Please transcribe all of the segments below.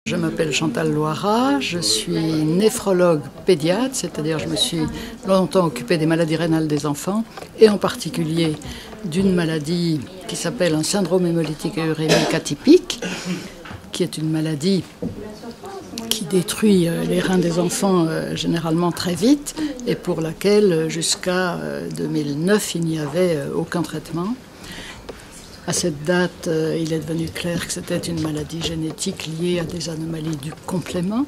Je m'appelle Chantal Loira, je suis néphrologue pédiatre, c'est-à-dire je me suis longtemps occupée des maladies rénales des enfants et en particulier d'une maladie qui s'appelle un syndrome hémolytique et urémique atypique, qui est une maladie qui détruit les reins des enfants généralement très vite et pour laquelle jusqu'à 2009 il n'y avait aucun traitement. À cette date, il est devenu clair que c'était une maladie génétique liée à des anomalies du complément.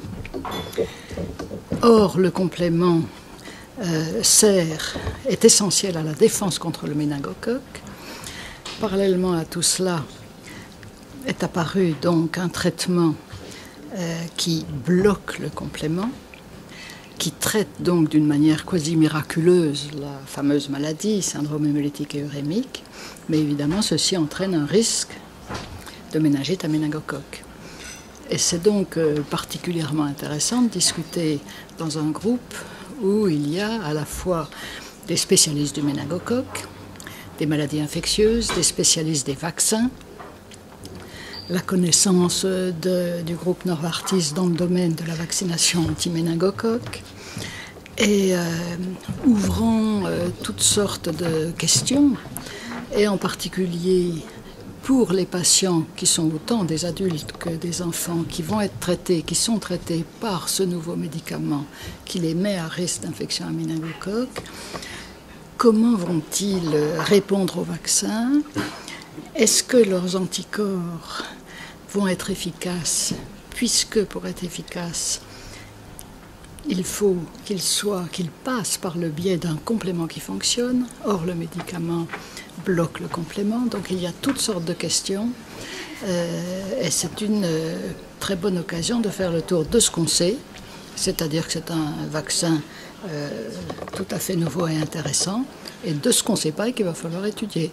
Or, le complément est essentiel à la défense contre le méningocoque. Parallèlement à tout cela, est apparu donc un traitement qui bloque le complément, qui traite donc d'une manière quasi miraculeuse la fameuse maladie, syndrome hémolytique et urémique, mais évidemment ceci entraîne un risque de méningite à méningocoque. Et c'est donc particulièrement intéressant de discuter dans un groupe où il y a à la fois des spécialistes du méningocoque, des maladies infectieuses, des spécialistes des vaccins, la connaissance du groupe Novartis dans le domaine de la vaccination anti-méningocoque et ouvrant toutes sortes de questions, et en particulier pour les patients qui sont autant des adultes que des enfants qui vont être traités, qui sont traités par ce nouveau médicament qui les met à risque d'infection à méningocoque. Comment vont-ils répondre au vaccin? Est-ce que leurs anticorps vont être efficaces, puisque pour être efficaces, il faut qu'ils passent par le biais d'un complément qui fonctionne. Or, le médicament bloque le complément, donc il y a toutes sortes de questions. Et c'est une très bonne occasion de faire le tour de ce qu'on sait, c'est-à-dire que c'est un vaccin tout à fait nouveau et intéressant, et de ce qu'on ne sait pas et qu'il va falloir étudier.